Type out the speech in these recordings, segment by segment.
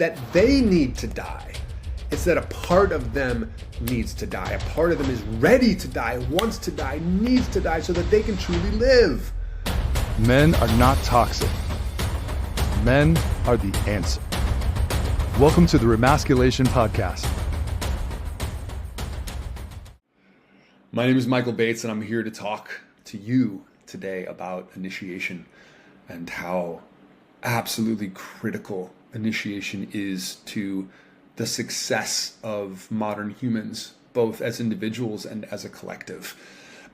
that they need to die. It's that a part of them needs to die. A part of them is ready to die, wants to die, needs to die so that they can truly live. Men are not toxic. Men are the answer. Welcome to the Remasculation Podcast. My name is Michael Bates, and I'm here to talk to you today about initiation and how absolutely critical initiation is to the success of modern humans, both as individuals and as a collective.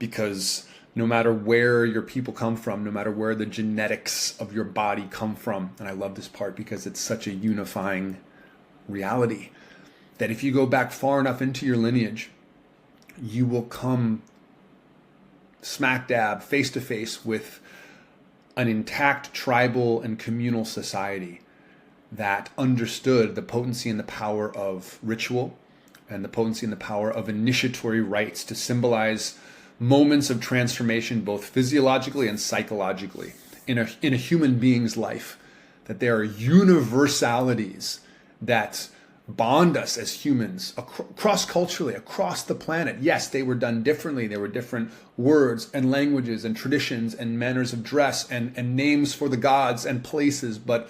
Because no matter where your people come from, no matter where the genetics of your body come from, and I love this part because it's such a unifying reality, that if you go back far enough into your lineage, you will come smack dab, face to face with an intact tribal and communal society that understood the potency and the power of ritual and the potency and the power of initiatory rites to symbolize moments of transformation, both physiologically and psychologically in a human being's life, that there are universalities that bond us as humans cross-culturally, across the planet. Yes, they were done differently. There were different words and languages and traditions and manners of dress and names for the gods and places, but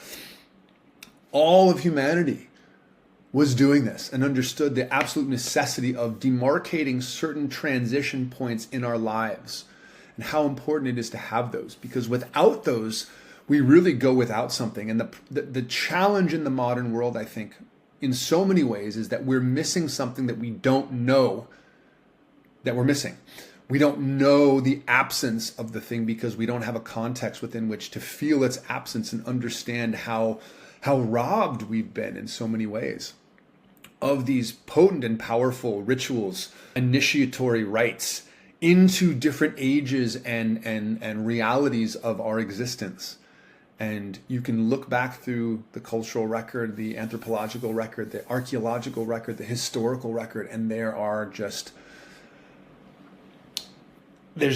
all of humanity was doing this and understood the absolute necessity of demarcating certain transition points in our lives and how important it is to have those, because without those, we really go without something. And the challenge in the modern world, I think, in so many ways, is that we're missing something that we don't know that we're missing. We don't know the absence of the thing because we don't have a context within which to feel its absence and understand how robbed we've been in so many ways of these potent and powerful rituals, initiatory rites into different ages and realities of our existence. And you can look back through the cultural record, the anthropological record, the archaeological record, the historical record, and there's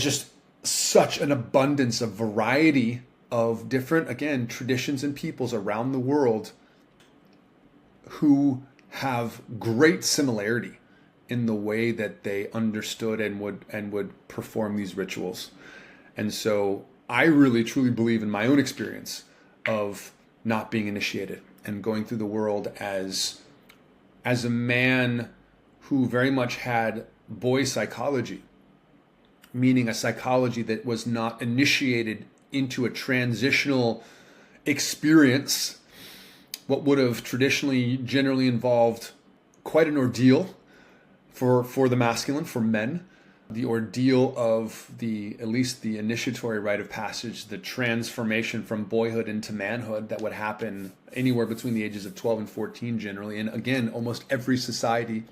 just such an abundance of variety of different, again, traditions and peoples around the world who have great similarity in the way that they understood and would perform these rituals. And so I really truly believe in my own experience of not being initiated and going through the world as a man who very much had boy psychology, meaning a psychology that was not initiated into a transitional experience, what would have traditionally generally involved quite an ordeal for the masculine, for men. The ordeal of at least the initiatory rite of passage, the transformation from boyhood into manhood that would happen anywhere between the ages of 12 and 14 generally. And again, almost every society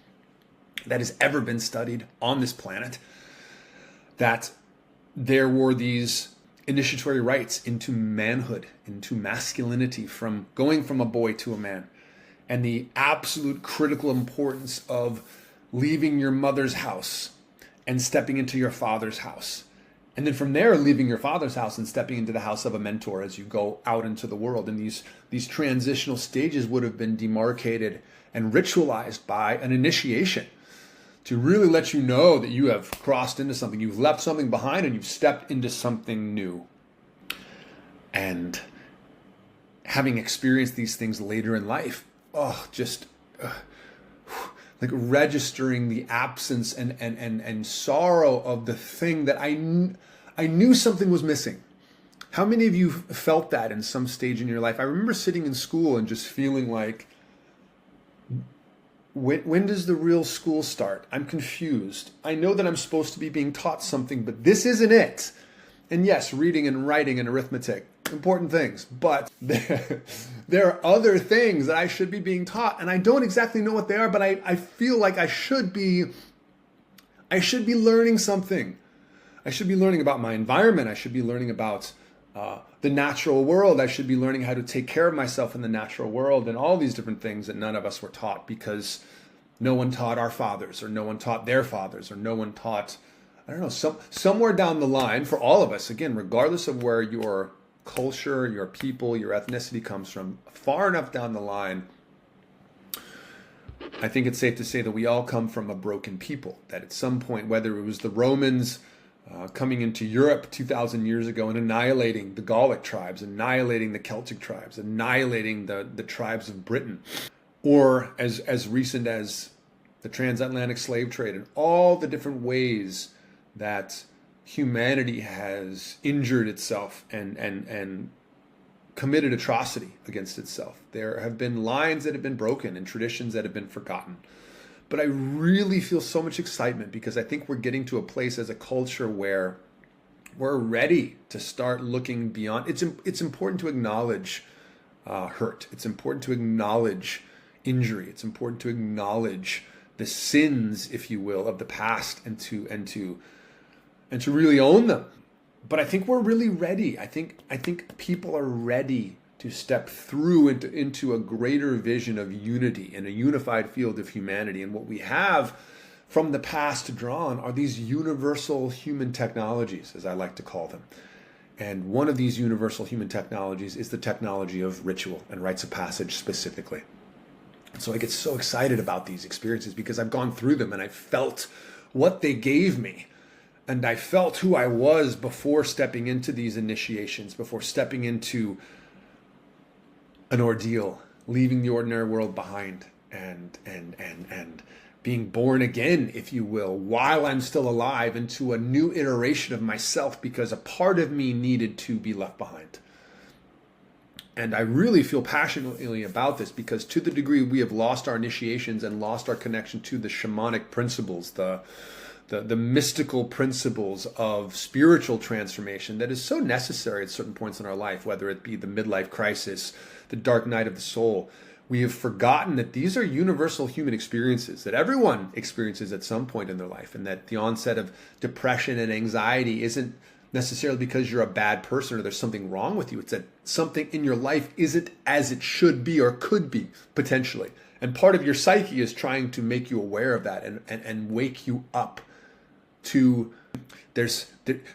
that has ever been studied on this planet, that there were these initiatory rites into manhood, into masculinity, from going from a boy to a man, and the absolute critical importance of leaving your mother's house and stepping into your father's house. And then from there, leaving your father's house and stepping into the house of a mentor as you go out into the world. And these transitional stages would have been demarcated and ritualized by an initiation to really let you know that you have crossed into something. You've left something behind and you've stepped into something new. And having experienced these things later in life, like registering the absence and sorrow of the thing that I knew something was missing. How many of you felt that in some stage in your life? I remember sitting in school and just feeling like, when does the real school start? I'm confused. I know that I'm supposed to be being taught something, but this isn't it. And yes, reading and writing and arithmetic, important things, but there are other things that I should be being taught, and I don't exactly know what they are, but I feel like I should be learning something. I should be learning about my environment. I should be learning about the natural world. I should be learning how to take care of myself in the natural world, and all these different things that none of us were taught because no one taught our fathers, or no one taught their fathers, or no one taught, I don't know, somewhere down the line for all of us, again, regardless of where your culture, your people, your ethnicity comes from, far enough down the line, I think it's safe to say that we all come from a broken people, that at some point, whether it was the Romans coming into Europe 2,000 years ago and annihilating the Gallic tribes, annihilating the Celtic tribes, annihilating the tribes of Britain, or as recent as the transatlantic slave trade, and all the different ways that humanity has injured itself and committed atrocity against itself. There have been lines that have been broken and traditions that have been forgotten. But I really feel so much excitement because I think we're getting to a place as a culture where we're ready to start looking beyond. It's important to acknowledge hurt. It's important to acknowledge injury. It's important to acknowledge the sins, if you will, of the past and to really own them. But I think we're really ready. I think people are ready to step through into a greater vision of unity and a unified field of humanity. And what we have from the past to draw on are these universal human technologies, as I like to call them. And one of these universal human technologies is the technology of ritual and rites of passage specifically. And so I get so excited about these experiences because I've gone through them and I felt what they gave me. And I felt who I was before stepping into these initiations, before stepping into an ordeal, leaving the ordinary world behind and being born again, if you will, while I'm still alive into a new iteration of myself because a part of me needed to be left behind. And I really feel passionately about this because to the degree we have lost our initiations and lost our connection to the shamanic principles, the mystical principles of spiritual transformation that is so necessary at certain points in our life, whether it be the midlife crisis, the dark night of the soul. We have forgotten that these are universal human experiences that everyone experiences at some point in their life, and that the onset of depression and anxiety isn't necessarily because you're a bad person or there's something wrong with you. It's that something in your life isn't as it should be or could be potentially. And part of your psyche is trying to make you aware of that and wake you up to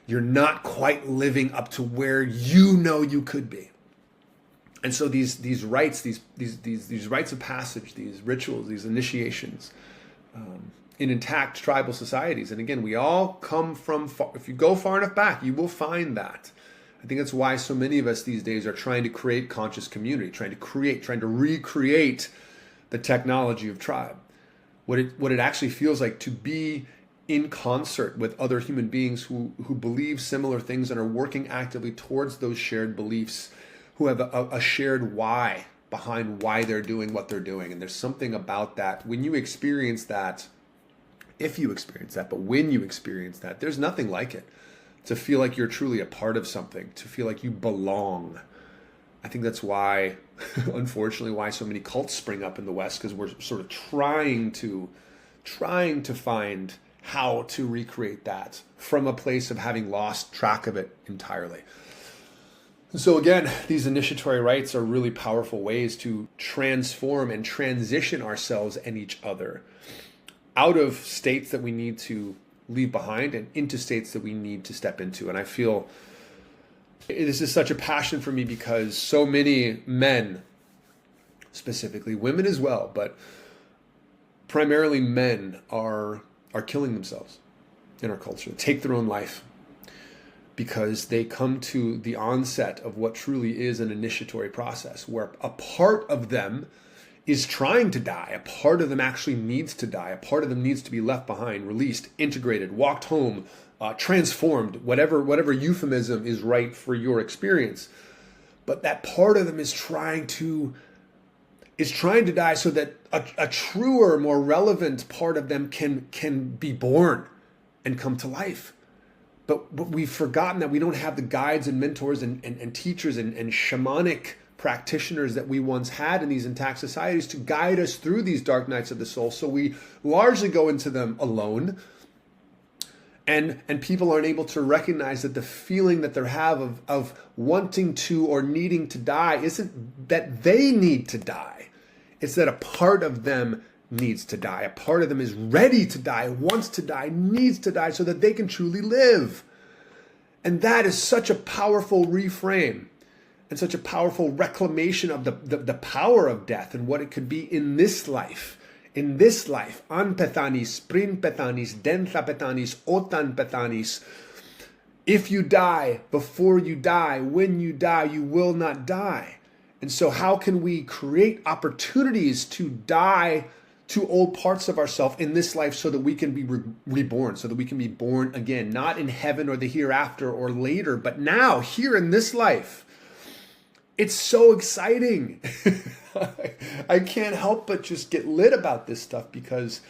you're not quite living up to where you know you could be. And so these rites, these rites of passage, these rituals, these initiations, in intact tribal societies, and again, we all come from far, if you go far enough back, you will find that. I think that's why so many of us these days are trying to create conscious community, trying to recreate the technology of tribe. What it actually feels like to be in concert with other human beings who believe similar things and are working actively towards those shared beliefs, who have a shared why behind why they're doing what they're doing. And there's something about that when you experience that, if you experience that, but when you experience that, there's nothing like it. To feel like you're truly a part of something, to feel like you belong. I think that's why, unfortunately, why so many cults spring up in the West, because we're sort of trying to find how to recreate that from a place of having lost track of it entirely. And so again, these initiatory rites are really powerful ways to transform and transition ourselves and each other out of states that we need to leave behind and into states that we need to step into. And I feel this is such a passion for me because so many men, specifically women as well, but primarily men are killing themselves in our culture, take their own life because they come to the onset of what truly is an initiatory process where a part of them is trying to die. A part of them actually needs to die. A part of them needs to be left behind, released, integrated, walked home, transformed, whatever euphemism is right for your experience. But that part of them is trying to die so that a truer, more relevant part of them can be born and come to life. But we've forgotten that we don't have the guides and mentors and teachers and shamanic practitioners that we once had in these intact societies to guide us through these dark nights of the soul. So we largely go into them alone. And people aren't able to recognize that the feeling that they have of wanting to or needing to die isn't that they need to die. It's that a part of them needs to die. A part of them is ready to die, wants to die, needs to die so that they can truly live. And that is such a powerful reframe and such a powerful reclamation of the power of death and what it could be in this life in this life, an pethanis, prin pethanis, dentha pethanis, otan pethanis. If you die, before you die, when you die, you will not die. And so how can we create opportunities to die to old parts of ourselves in this life so that we can be reborn, so that we can be born again, not in heaven or the hereafter or later, but now, here in this life. It's so exciting. I can't help but just get lit about this stuff because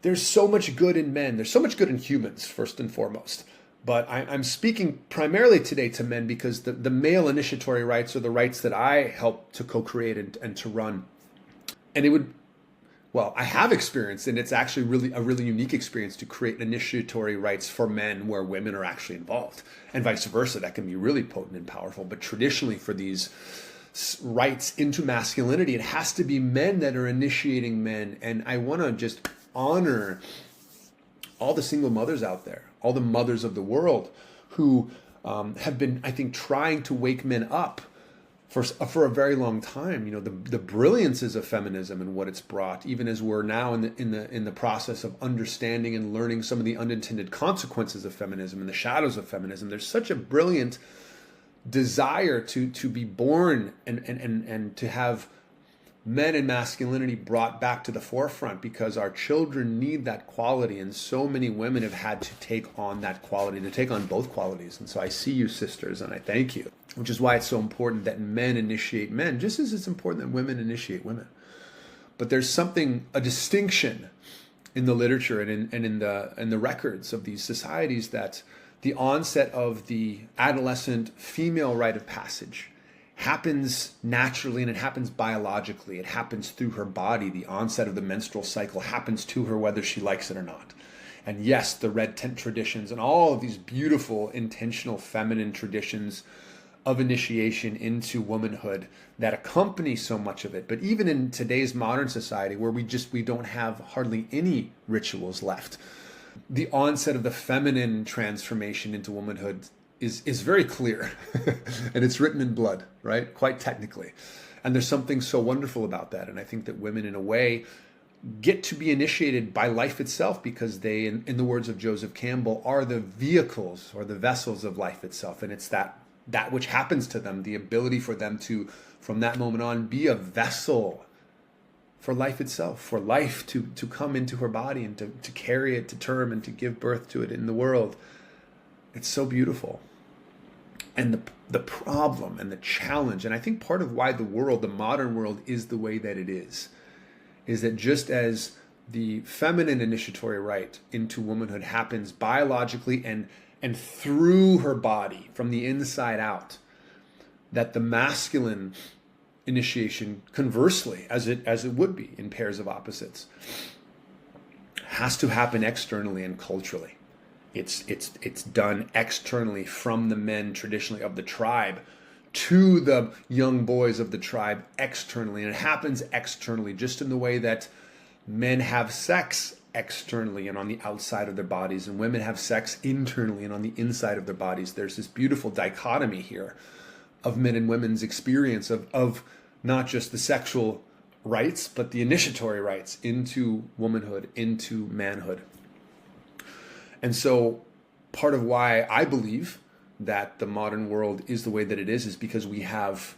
there's so much good in men. There's so much good in humans, first and foremost. But I'm speaking primarily today to men because the male initiatory rites are the rites that I help to co-create and to run. And it would, well, I have experienced, and it's actually really a really unique experience to create initiatory rites for men where women are actually involved, and vice versa. That can be really potent and powerful. But traditionally, for these rites into masculinity, it has to be men that are initiating men. And I want to just honor all the single mothers out there, all the mothers of the world who have been, I think, trying to wake men up for a very long time. You know, the brilliances of feminism and what it's brought, even as we're now in the process of understanding and learning some of the unintended consequences of feminism and the shadows of feminism. There's such a brilliant desire to be born and to have men and masculinity brought back to the forefront, because our children need that quality, and so many women have had to take on that quality, to take on both qualities. And so I see you, sisters, and I thank you, which is why it's so important that men initiate men, just as it's important that women initiate women. But there's a distinction in the literature and in the records of these societies, that the onset of the adolescent female rite of passage happens naturally, and it happens biologically. It happens through her body. The onset of the menstrual cycle happens to her whether she likes it or not. And yes, the red tent traditions and all of these beautiful, intentional, feminine traditions of initiation into womanhood that accompany so much of it. But even in today's modern society, where we don't have hardly any rituals left, the onset of the feminine transformation into womanhood is very clear. And it's written in blood, right? Quite technically. And there's something so wonderful about that. And I think that women, in a way, get to be initiated by life itself, because they, in the words of Joseph Campbell, are the vehicles or the vessels of life itself. And it's that which happens to them, the ability for them to, from that moment on, be a vessel for life itself, for life to come into her body and to carry it to term and to give birth to it in the world. It's so beautiful. And the problem and the challenge, and I think part of why the modern world is the way that it is that just as the feminine initiatory rite into womanhood happens biologically and through her body from the inside out, that the masculine initiation, conversely, as it would be in pairs of opposites, has to happen externally and culturally. It's done externally from the men traditionally of the tribe to the young boys of the tribe externally. And it happens externally, just in the way that men have sex externally and on the outside of their bodies, and women have sex internally and on the inside of their bodies. There's this beautiful dichotomy here of men and women's experience of not just the sexual rites, but the initiatory rites into womanhood, into manhood. And so part of why I believe that the modern world is the way that it is because we have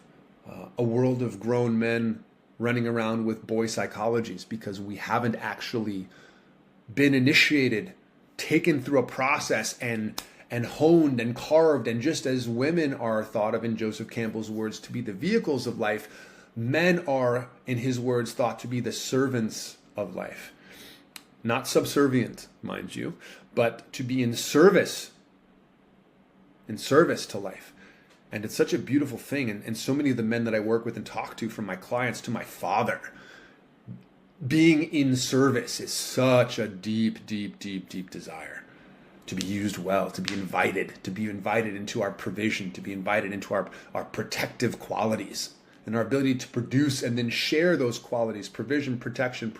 a world of grown men running around with boy psychologies, because we haven't actually been initiated, taken through a process and honed and carved. And just as women are thought of, in Joseph Campbell's words, to be the vehicles of life, men are, in his words, thought to be the servants of life. Not subservient, mind you, but to be in service to life. And it's such a beautiful thing. And so many of the men that I work with and talk to, from my clients to my father, being in service is such a deep, deep, deep, deep desire to be used well, to be invited into our provision, to be invited into our protective qualities and our ability to produce and then share those qualities: provision, protection,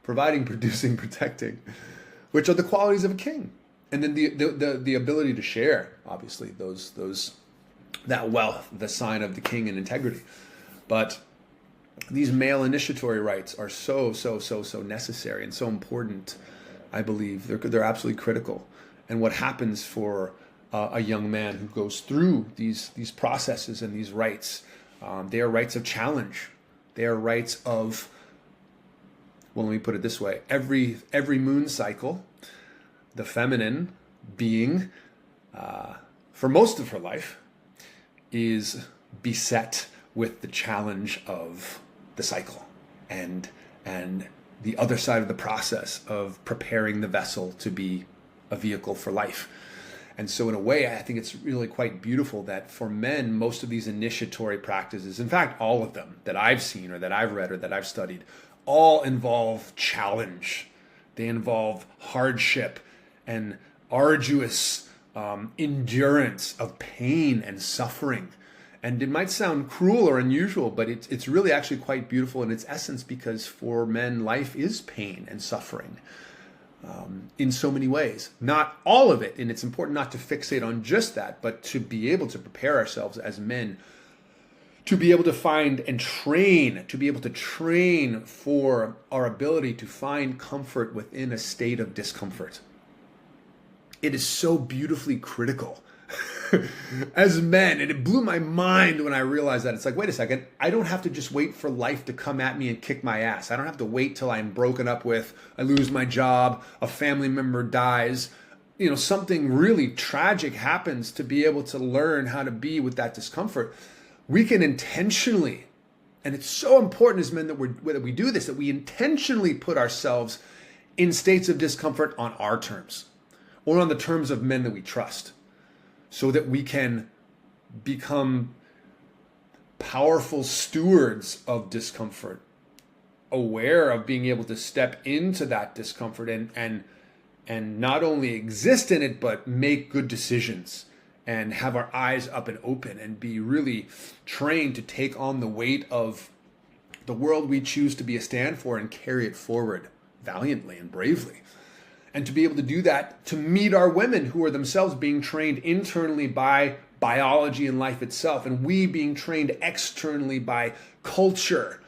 providing, producing, protecting, which are the qualities of a king. And then the ability to share, obviously, that wealth, the sign of the king in integrity. But these male initiatory rites are so necessary and so important. I believe they're absolutely critical. And what happens for a young man who goes through these processes and these rites, they are rites of challenge. They are rites of, well, let me put it this way: every moon cycle, the feminine being, for most of her life, is beset with the challenge of the cycle and the other side of the process of preparing the vessel to be a vehicle for life. And so in a way, I think it's really quite beautiful that for men, most of these initiatory practices, in fact, all of them that I've seen or that I've read or that I've studied, all involve challenge. They involve hardship and arduous endurance of pain and suffering. And it might sound cruel or unusual, but it's really actually quite beautiful in its essence, because for men, life is pain and suffering in so many ways. Not all of it, and it's important not to fixate on just that, but to be able to prepare ourselves as men to be able to find and train, to be able to train for our ability to find comfort within a state of discomfort. It is so beautifully critical as men, and it blew my mind when I realized that. It's like, wait a second, I don't have to just wait for life to come at me and kick my ass. I don't have to wait till I'm broken up with, I lose my job, a family member dies, something really tragic happens, to be able to learn how to be with that discomfort. We can intentionally, and it's so important as men that we do this, that we intentionally put ourselves in states of discomfort on our terms, or on the terms of men that we trust, so that we can become powerful stewards of discomfort, aware of being able to step into that discomfort and not only exist in it, but make good decisions and have our eyes up and open and be really trained to take on the weight of the world we choose to be a stand for and carry it forward valiantly and bravely. And to be able to do that, to meet our women who are themselves being trained internally by biology and life itself, and we being trained externally by culture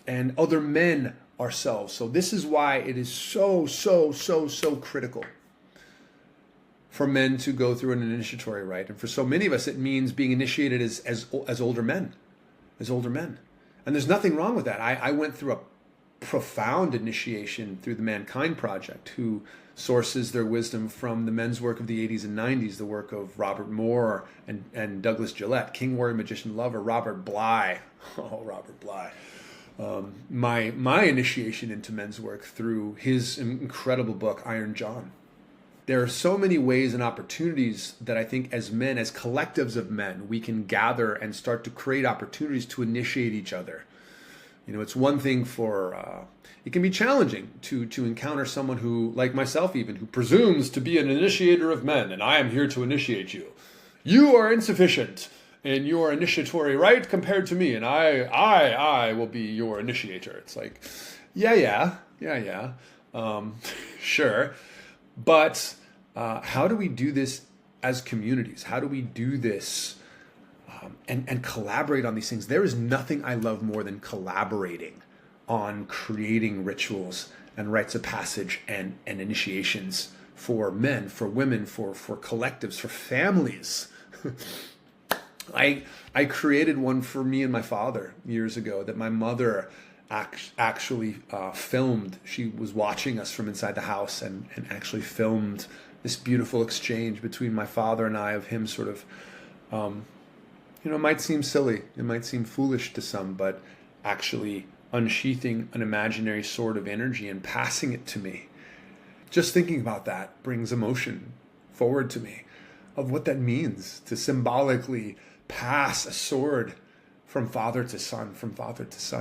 and other men ourselves. So this is why it is so critical for men to go through an initiatory rite. And for so many of us, it means being initiated as older men, And there's nothing wrong with that. I went through a profound initiation through the Mankind Project, who sources their wisdom from the men's work of the 80s and 90s, the work of Robert Moore and Douglas Gillette, King, Warrior, Magician, Lover, Robert Bly. Oh, Robert Bly. My initiation into men's work through his incredible book, Iron John. There are so many ways and opportunities that I think as men, as collectives of men, we can gather and start to create opportunities to initiate each other. It's one thing it can be challenging to encounter someone who, like myself even, who presumes to be an initiator of men, and I am here to initiate you. You are insufficient in your initiatory rite compared to me, and I will be your initiator. It's like, yeah. Sure. But how do we do this as communities? How do we do this and collaborate on these things? There is nothing I love more than collaborating on creating rituals and rites of passage and initiations for men, for women, for collectives, for families. I created one for me and my father years ago that my mother actually filmed. She was watching us from inside the house and actually filmed this beautiful exchange between my father and I, of him sort of, it might seem silly, it might seem foolish to some, but actually unsheathing an imaginary sword of energy and passing it to me. Just thinking about that brings emotion forward to me of what that means to symbolically pass a sword from father to son,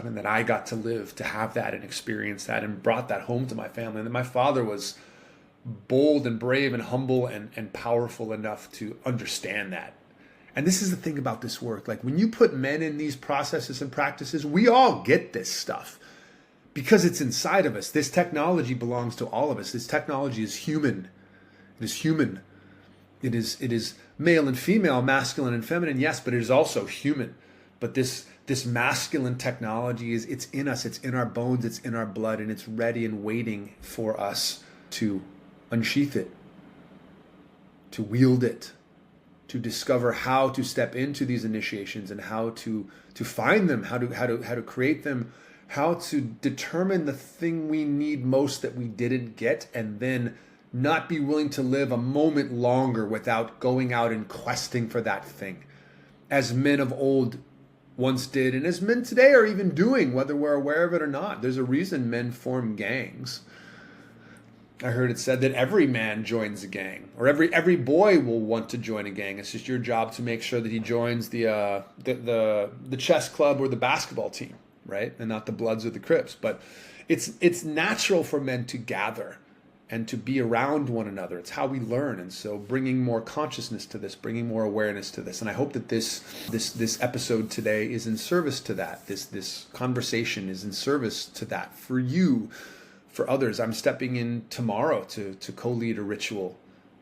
and that I got to live to have that and experience that and brought that home to my family. And that my father was bold and brave and humble and powerful enough to understand that. And this is the thing about this work. Like, when you put men in these processes and practices, we all get this stuff because it's inside of us. This technology belongs to all of us. This technology is human. It is human. It is male and female, masculine and feminine, yes, but it is also human. But this this masculine technology it's in us, it's in our bones, it's in our blood, and it's ready and waiting for us to unsheath it, to wield it, to discover how to step into these initiations and how to find them, how to create them, how to determine the thing we need most that we didn't get, and then not be willing to live a moment longer without going out and questing for that thing, as men of old once did, and as men today are even doing, whether we're aware of it or not. There's a reason men form gangs. I heard it said that every man joins a gang, or every boy will want to join a gang. It's just your job to make sure that he joins the chess club or the basketball team, right? And not the Bloods or the Crips. But it's natural for men to gather and to be around one another. It's how we learn. And so bringing more consciousness to this, bringing more awareness to this. And I hope that this episode today is in service to that. This conversation is in service to that for you, for others. I'm stepping in tomorrow to co-lead a ritual,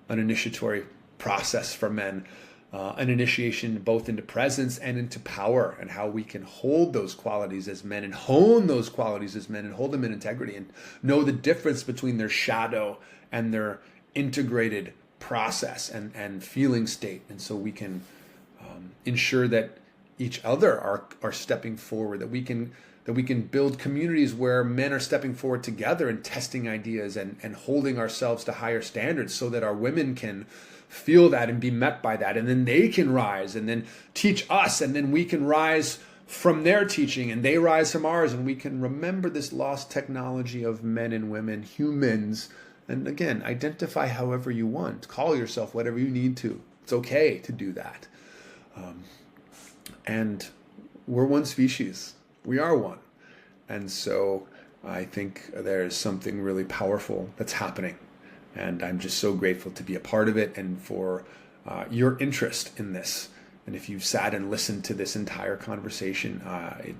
an initiatory process for men, an initiation both into presence and into power, and how we can hold those qualities as men and hone those qualities as men and hold them in integrity and know the difference between their shadow and their integrated process and feeling state. And so we can ensure that each other are stepping forward, that we can build communities where men are stepping forward together and testing ideas and holding ourselves to higher standards, so that our women can feel that and be met by that, and then they can rise and then teach us, and then we can rise from their teaching and they rise from ours, and we can remember this lost technology of men and women, humans. And again, identify however you want, call yourself whatever you need to. It's okay to do that. And we're one species. We are one. And so I think there's something really powerful that's happening. And I'm just so grateful to be a part of it, and for your interest in this. And if you've sat and listened to this entire conversation,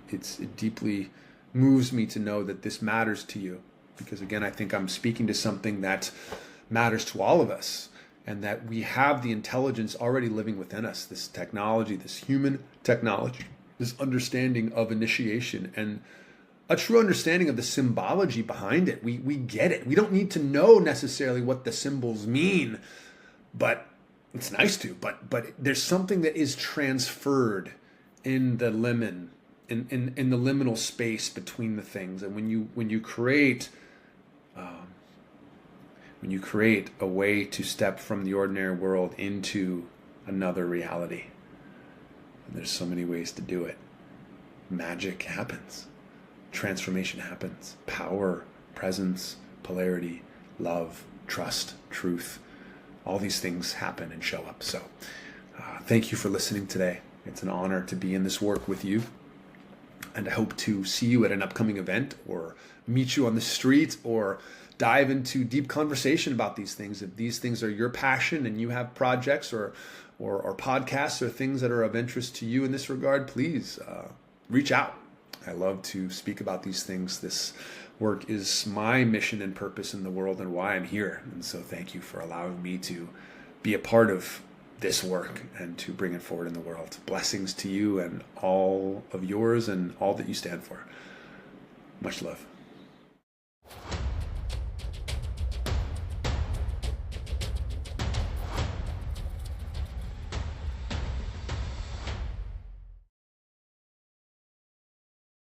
it deeply moves me to know that this matters to you. Because again, I think I'm speaking to something that matters to all of us, and that we have the intelligence already living within us, this technology, this human technology, this understanding of initiation, and a true understanding of the symbology behind it. We get it. We don't need to know necessarily what the symbols mean, but it's nice to. But there's something that is transferred in the limen, in the liminal space between the things. And when you create a way to step from the ordinary world into another reality, and there's so many ways to do it, magic happens. Transformation happens. Power, presence, polarity, love, trust, truth. All these things happen and show up. So thank you for listening today. It's an honor to be in this work with you. And I hope to see you at an upcoming event, or meet you on the street, or dive into deep conversation about these things. If these things are your passion and you have projects or podcasts or things that are of interest to you in this regard, please reach out. I love to speak about these things. This work is my mission and purpose in the world, and why I'm here. And so thank you for allowing me to be a part of this work and to bring it forward in the world. Blessings to you and all of yours and all that you stand for. Much love.